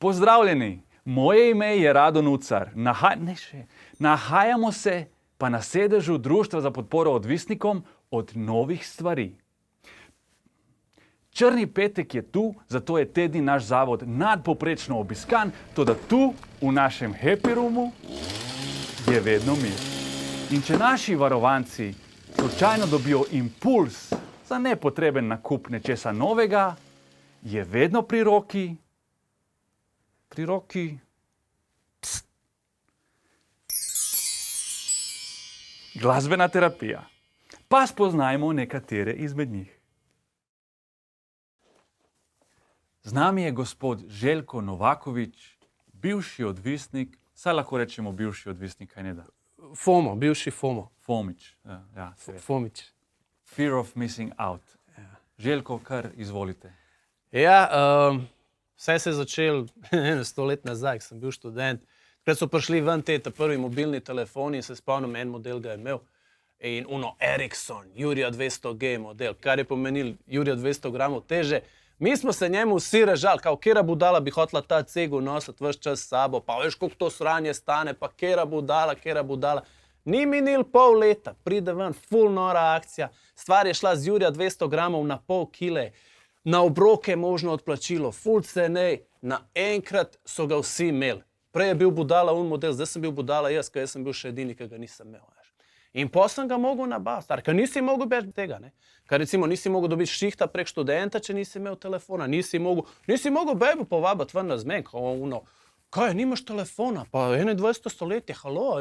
Pozdravljeni, moje ime je Rado Nucar. Nahajamo se pa na sedežu Društva za podporo odvisnikom od novih stvari. Črni petek je tu, zato je te dni naš zavod nadpoprečno obiskan, toda tu, v našem happy roomu, je vedno mir. In če naši varovanci slučajno dobijo impuls za nepotreben nakup nečesa novega, je vedno pri roki glasbena terapija. Pa spoznajmo nekatere izmed njih. Z nami je gospod Željko Novaković, bivši odvisnik, saj lahko rečemo bivši odvisnik, kaj ne da? FOMO, bivši FOMO. Fomić. Fomić. Fear of missing out. Ja. Željko, kar izvolite. Ja, vse se je začelo 100 let nazaj, ko sem bil študent. Takrat so prišli ven te prvi mobilni telefoni in se spomnim, en model ga je imel. In Ericsson, Jurija 200G model, kar je pomenil Jurija 200 gramov teže. Mi smo se njemu vsi režali, kao kera budala bi hotela ta cegu nositi ves čas s sabo, pa veš, koliko to sranje stane, pa kera budala. Ni minil pol leta, pride ven, ful nora akcija. Stvar je šla z Jurija 200 gramov na pol kile, na obroke možno odplačilo, ful cenej, naenkrat so ga vsi imeli. Prej je bil budala model, zdaj sem bil budala jaz, ker jaz sem bil še edini, ki ga nisem imel. In potem sem ga mogel nabaviti, ker nisi mogel več tega. Ker recimo nisi mogel dobiti šihta prek študenta, če nisi imel telefona, nisi mogel bebo povabiti ven na zmen, kaj, nimaš telefona, pa 21. stoletje, halo,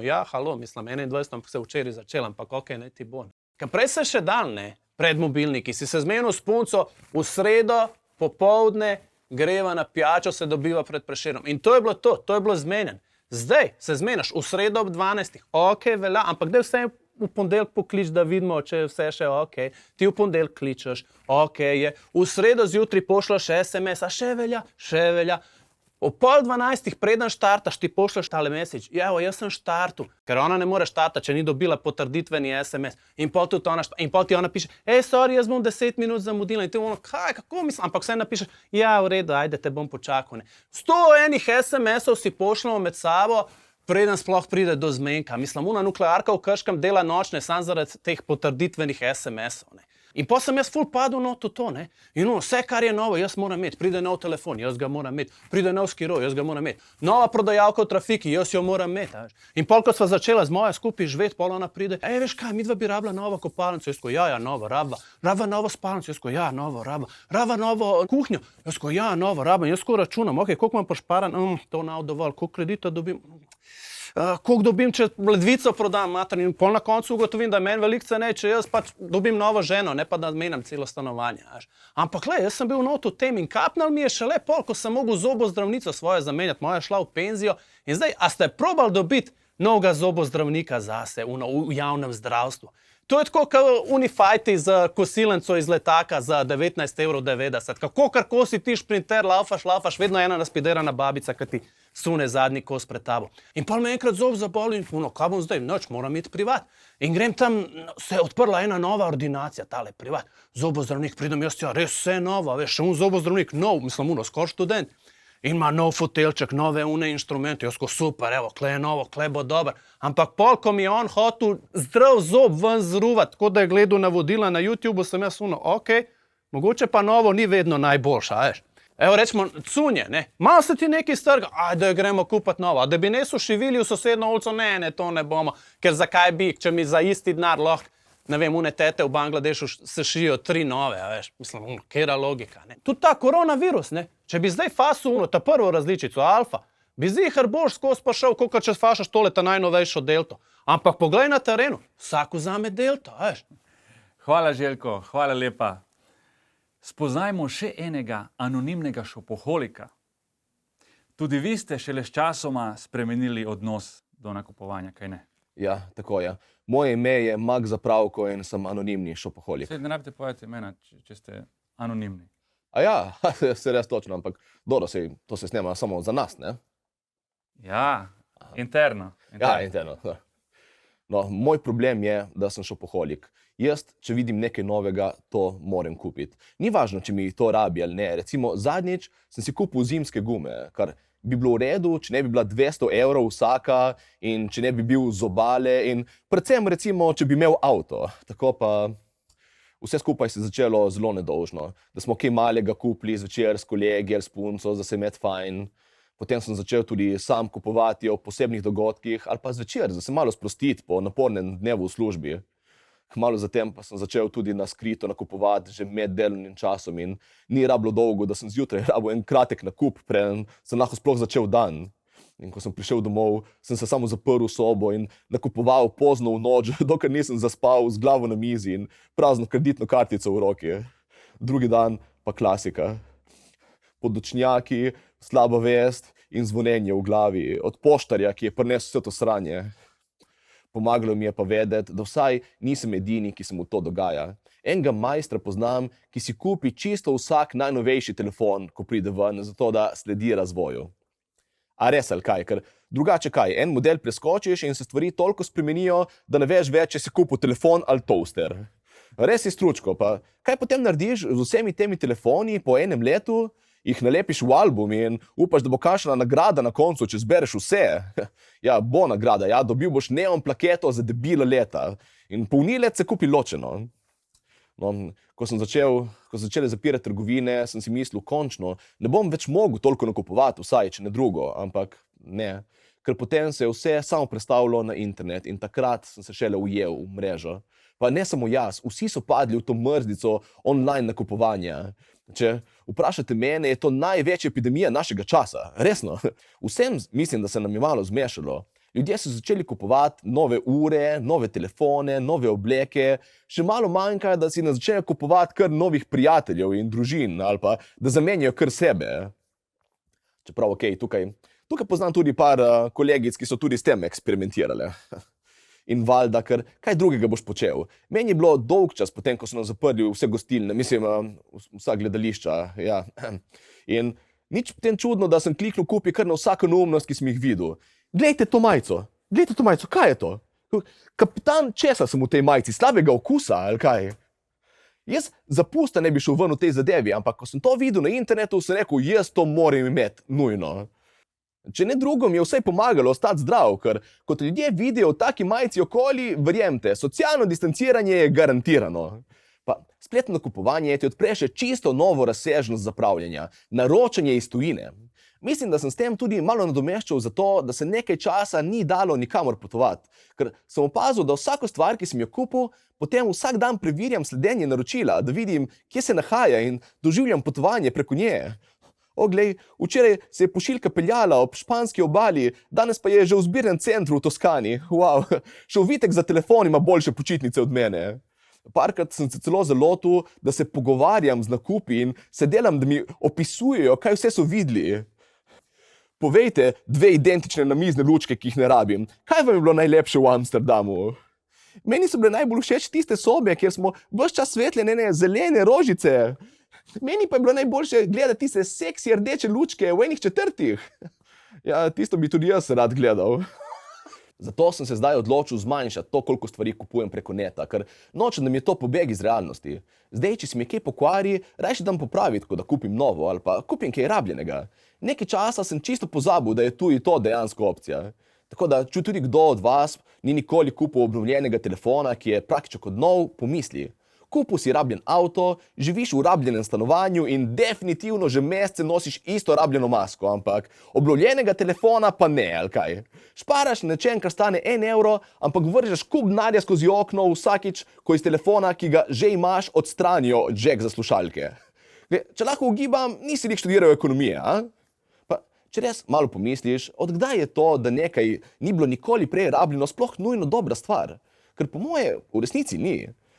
ja, halo, mislim, 21. ampak se včeraj začel, ampak okej, ne ti bo. Ker prej se še dal, pred mobilniki, si se zmenil s punco, v sredo, popoldne, greva na pijačo, se dobiva pred Prešernom. In to je bilo to je bilo zmenjen. Zdaj se zmeniš v sredo ob 12. Okej, velja, ampak da vse v ponedeljek poklič, da vidimo, če je vse še okej. Ti v ponedeljek kličeš, okej je. V sredo zjutraj pošljaš SMS, a še velja. O 11:30 preden štartaš, ti pošljaš tale message. Ja, jaz sem štartu, ker ona ne more štartati, če ni dobila potrditveni SMS. In pol ti ona piše, sorry, jaz bom 10 minut zamudila. In ti kako mislim, ampak vse napišeš, ja, v redu, ajde, te bom počakal. 100 enih SMS-ov si pošljamo med sabo, preden sploh pride do zmenka. Mislim, nuklearka v Krškem dela nočne, samo zaradi teh potrditvenih SMS-ov. In potem sem jaz ful padel to. In vse, kar je novo, jaz moram imeti. Pride nov telefon, jaz ga moram imeti. Pride nov skiro, jaz ga moram imeti. Nova prodajalka v trafiki, jaz jo moram imeti. In pol, ko sva začela z mojo skupaj živeti, pol ona pride, veš kaj, midva bi rabila novo kopalnico. Jaz ko, ja, novo, rabva novo spalnico. Jaz ko, ja, novo, rabva novo kuhnjo. Jaz ko, ja, novo, rabva. Jaz ko računam, koliko imam pošparan, to nav dovolj, koliko kredita dobim. Koliko dobim, če ledvico prodam, mater, in pol na koncu ugotovim, da je meni veliko cenej, če jaz pač dobim novo ženo, ne pa da menjam celo stanovanje. Ampak jaz sem bil v tem in kapnal mi je šele pol, ko sem mogel zobozdravnico svojo zamenjati, moja je šla v penzijo. In zdaj, a ste probali dobiti novega zobozdravnika zase v javnem zdravstvu? To je tako, kot unifajti z kosilnico iz letaka za 19,90 €. Kako karko si ti šprinter, laufaš, vedno ena naspiderana babica, ki ti sune zadnji kos pred tabo. In pol me enkrat zob zaboli in kaj bom zdaj, noč, moram iti privat. In grem tam, se je odprla ena nova ordinacija, tale privat. Zobozdravnik, pridem jaz, res vse novo, veš, še zobozdravnik, nov, mislim, skoro študent. In ima nov fotelček, nove inštrumente, jaz ko super, evo, kle je novo, kle bo dober. Ampak pol, ko mi je on hotel zdrav zob ven zruvat, tako da je gledal navodila na YouTubeu, sem jaz okej, mogoče pa novo ni vedno najboljša, veš. Evo, rečemo, cunje, malo se ti nekaj strga, ajde, gremo kupati novo. A da bi nesu šivili v sosedno ulico, ne, to ne bomo, ker zakaj bi, če mi za isti denar lahko, ne vem, tete v Bangladešu se šijo 3 nove, veš, mislim, kera logika, Tudi ta koronavirus, če bi zdaj fasil ta prvo različico, alfa, bi zihar boš skozi pa šel, koliko če fašaš tole ta najnovejšo delto. Ampak poglej na terenu, vsak vzame delto, veš. Hvala, Željko, hvala lepa. Spoznajmo še enega anonimnega šopoholika. Tudi vi ste šele s časoma spremenili odnos do nakupovanja, kaj ne? Ja, tako je. Moje ime je Mag Zapravko in sem anonimni šopoholik. Ne rabite povedati imena, če ste anonimni. A ja, se res točno, ampak dobro, to se snema samo za nas, ne? Ja, interno. Ja, interno. No, moj problem je, da sem šopoholik Jaz, če vidim nekaj novega, to moram kupiti. Ni važno, če mi to rabi ali ne. Recimo, zadnjič sem si kupil zimske gume, kar bi bilo v redu, če ne bi bila 200 evrov vsaka in če ne bi bil z obale in predvsem, recimo, če bi imel avto. Tako pa vse skupaj se je začelo zelo nedolžno. Da smo kaj malega kupili zvečer s kolegi ali s punco, da se imeti fajn. Potem sem začel tudi sam kupovati ob posebnih dogodkih ali pa zvečer, da se malo sprostiti po napornem dnevu v službi. Kmalu zatem pa sem začel tudi na skrito nakupovati že med delovnim časom in ni rabilo dolgo, da sem zjutraj rabil en kratek nakup, preden sem lahko sploh začel dan. In ko sem prišel domov, sem se samo zaprl v sobo in nakupoval pozno v noč, dokler nisem zaspal z glavo na mizi in prazno kreditno kartico v roki. Drugi dan pa klasika. Podočnjaki, slaba vest in zvonjenje v glavi od poštarja, ki je prinesel vse to sranje. Pomagalo mi je pa vedeti, da vsaj nisem edini, ki se mu to dogaja. Enega majstra poznam, ki si kupi čisto vsak najnovejši telefon, ko pride ven, zato da sledi razvoju. A res ali kaj? Ker drugače kaj, en model preskočiš in se stvari toliko spremenijo, da ne veš več, če si kupil telefon ali toaster. Res je stručko, pa kaj potem narediš z vsemi temi telefoni po enem letu? Jih nalepiš v album in upaš, da bo kakšna nagrada na koncu, če zbereš vse. Ja, bo nagrada, ja, dobil boš neon plaketo za debila leta. In polnilec se kupi ločeno. No, ko so začeli zapirati trgovine, sem si mislil, končno, ne bom več mogel toliko nakupovati, vsaj, če ne drugo, ampak ne. Ker potem se je vse samo prestavilo na internet in takrat sem se šele ujel v mrežo. Pa ne samo jaz, vsi so padli v to mrzlico online nakupovanja. Če vprašate mene, je to največja epidemija našega časa. Resno. Vsem mislim, da se nam je malo zmešalo. Ljudje so začeli kupovati nove ure, nove telefone, nove obleke. Še malo manjka, da si začnejo kupovati kar novih prijateljev in družin ali pa da zamenjajo kar sebe. Čeprav, okej, tukaj poznam tudi par kolegic, ki so tudi s tem eksperimentirale. In valjda, ker kaj drugega boš počel. Meni je bilo dolg čas potem, ko so nam zaprli vse gostilne, mislim, vsa gledališča, ja. In nič potem čudno, da sem kliknil kupi kar na vsako neumnost, ki sem jih videl. Glejte to majico, kaj je to? Kapitan, česa sem v tej majici, slabega okusa, ali kaj? Jaz zapusta ne bi šel ven v tej zadevi, ampak ko sem to videl na internetu, sem rekel, jaz to moram imeti, nujno. Če ne drugo, mi je vsaj pomagalo ostati zdrav, ker kot ljudje vidijo v taki majici okoli, verjemte, socialno distanciranje je garantirano. Pa spletno nakupovanje ti odpre še čisto novo razsežnost zapravljanja, naročanje iz tujine. Mislim, da sem s tem tudi malo nadomeščal zato, da se nekaj časa ni dalo nikamor potovati, ker sem opazil, da vsako stvar, ki sem jo kupil, potem vsak dan preverjam sledenje naročila, da vidim, kje se nahaja in doživljam potovanje preko nje. Glej, včeraj se je pošiljka peljala ob španski obali, danes pa je že v zbirnem centru v Toskani. Wow, še ovitek za telefon ima boljše počitnice od mene. Parkrat sem se celo zalotil, da se pogovarjam z nakupi in se delam, da mi opisujejo, kaj vse so videli. Povejte 2 identične namizne lučke, ki jih ne rabim. Kaj vam je bilo najlepše v Amsterdamu? Meni so bile najbolj všeč tiste sobe, kjer smo ves čas svetljene zelene rožice. Meni pa je bilo najboljše gledati tiste seksi rdeče lučke v enih četrtih. Ja, tisto bi tudi jaz rad gledal. Zato sem se zdaj odločil zmanjšati to, koliko stvari kupujem preko neta, ker nočem, da mi je to pobeg iz realnosti. Zdaj, če se mi kaj pokvari, rajši dam popraviti, kot da kupim novo ali pa kupim kaj rabljenega. Nekaj časa sem čisto pozabil, da je tudi to dejansko opcija. Tako da, če tudi kdo od vas ni nikoli kupil obnovljenega telefona, ki je praktično kot nov, pomisli. Kupil si rabljen avto, živiš v rabljenem stanovanju in definitivno že mesece nosiš isto rabljeno masko, ampak obnovljenega telefona pa ne, ali kaj. Šparaš na nečem, kar stane 1 evro, ampak vržeš kup denarja skozi okno vsakič, ko iz telefona, ki ga že imaš, odstranijo jack za slušalke. Če lahko ugibam, nisi nik študiral ekonomije, a? Pa, če res malo pomisliš, od kdaj je to, da nekaj ni bilo nikoli prej rabljeno, sploh nujno dobra stvar? Ker po moje v resnici ni.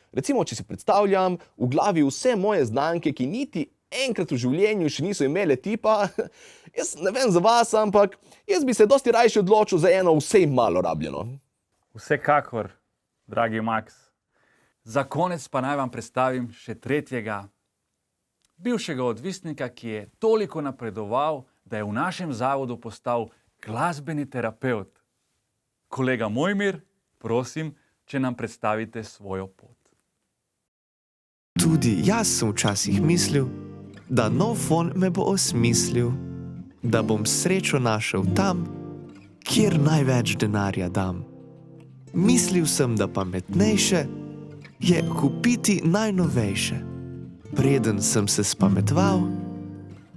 Recimo, če si predstavljam v glavi vse moje znanke, ki niti enkrat v življenju še niso imele tipa, jaz ne vem za vas, ampak jaz bi se dosti rajši odločil za eno vsej malo rabljeno. Vsekakor, dragi Max. Za konec pa naj vam predstavim še tretjega, bivšega odvisnika, ki je toliko napredoval, da je v našem zavodu postal glasbeni terapevt. Kolega Mojmir, prosim, če nam predstavite svojo pot. Tudi jaz sem včasih mislil, da nov fon me bo osmislil, da bom srečo našel tam, kjer največ denarja dam. Mislil sem, da pametnejše je kupiti najnovejše. Preden sem se spametval,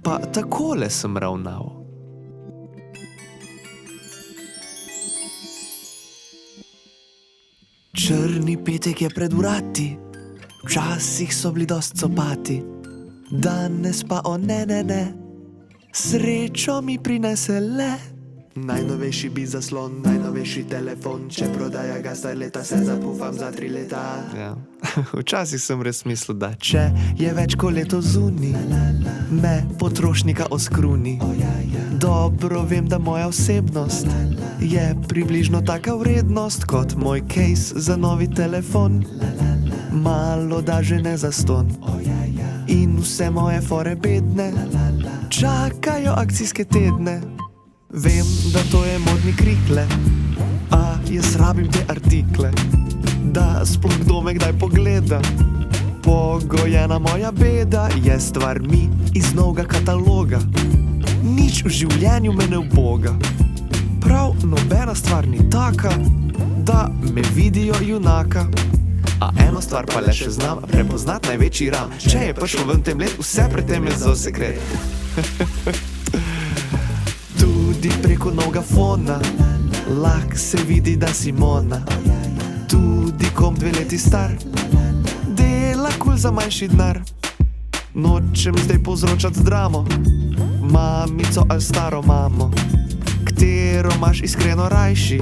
pa takole sem ravnal. Črni petek je pred vrati, včasih so bili dost copati, danes pa o ne, srečo mi prinese le. Najnovejši bi zaslon, najnovejši telefon, če prodaja ga zdaj leta, se zapufam za 3 leta. Ja. Včasih sem res mislil, da če je več kot leto zunaj, me potrošnika oskruni. Dobro vem, da moja osebnost je približno taka vrednost kot moj case za novi telefon. Malo da že ne zaston in vse moje fore bedne čakajo akcijske tedne. Vem, da to je modni krikle, a jaz rabim te artikle, da sploh kdo me kdaj pogleda. Pogojena moja beda je stvar mi iz novega kataloga. Nič v življenju me ne uboga, prav nobena stvar ni taka, da me vidijo junaka. A eno stvar pa le še znam, prepoznat največji ram. Če je prišlo ven tem let, vse pred tem je za sekret. Tudi preko novega fona lahko se vidi, da si mona. Tudi kom 2 leti star dela kul za manjši denar. Nočem zdaj povzročati dramo, mamico ali staro mamo, katero imaš iskreno rajši.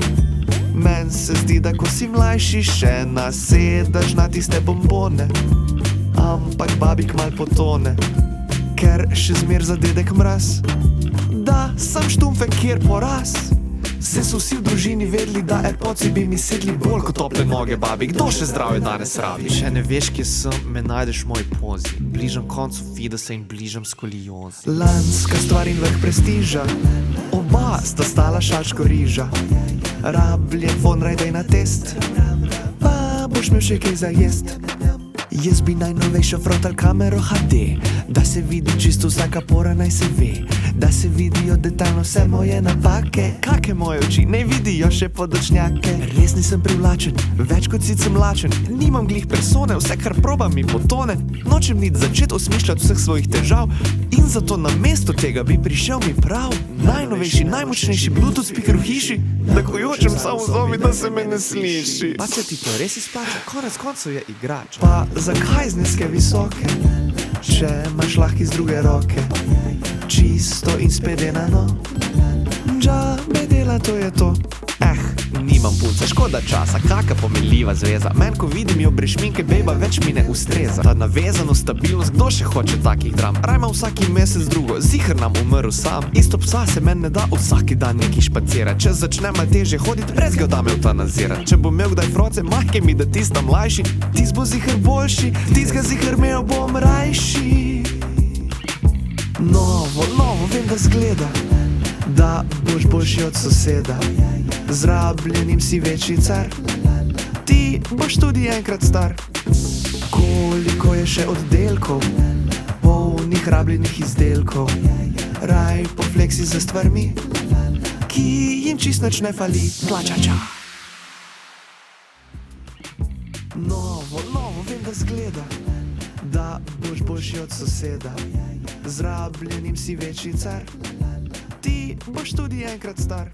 Men se zdi, da ko si mlajši, še nasedaš na tiste bombone, ampak babi kmalu potone, ker še zmer za dedek mraz. Da sam štumfe kjer poraz, se so vsi v družini vedeli, da AirPodsi bi mi sedli bolj kot tople noge babi. Kdo še zdravje danes rabi? Če ne veš, kje sem, me najdeš v moji pozi. Bližam koncu fidesa in bližam skoliozi. Lanska stvar in vrh prestiža, oba sta stala šalčko riža. Rabljen fon rajdej na test, pa boš imel še kaj za jest. Jaz bi najnovejšo frontal kamero HD, da se vidi čisto vsaka pora, naj se ve, da se vidijo detaljno vse moje napake. Kake moje oči, ne vidijo še podočnjake. Res nisem privlačen, več kot sicer mlačen, nimam glih persone, vse kar probam mi potone. Nočem nič začeti osmišljati vseh svojih težav in zato namesto tega bi prišel mi prav najnovejši, najmočnejši Bluetooth speaker v hiši, da ko jočem samo zovi, da se me ne sliši. Pa se ti to res izplača, konec koncev je igrač. Pa zakaj zneske visoke, če imaš lahko iz druge roke? Čisto in spedenano, džabe dela, to je to. Nimam punce, škoda časa, kaka pomenljiva zveza. Men, ko vidim jo brez šminke, bejba, več mi ne ustreza. Ta navezanost, stabilnost, kdo še hoče takih dram? Rajma vsaki mesec drugo, ziher nam umrl sam. Isto psa se men ne da vsaki dan neki špacira. Če začne mal težje hoditi, brez ga da me eutanazira. Če bo imel kdaj froce, mahke mi, da tista mlajši, tis bo ziher boljši, tis ga ziher imel bom rajši. Novo, vem, da zgleda, da boš boljši od soseda. Z rabljenim si večji car, ti boš tudi enkrat star. Koliko je še oddelkov, polnih rabljenih izdelkov, raj pofleksi za stvarmi, ki jim čist nič ne fali. Plačača. Novo, vem, da zgleda, da boš boljši od soseda. Z rabljenim si večji car, ti boš tudi enkrat star.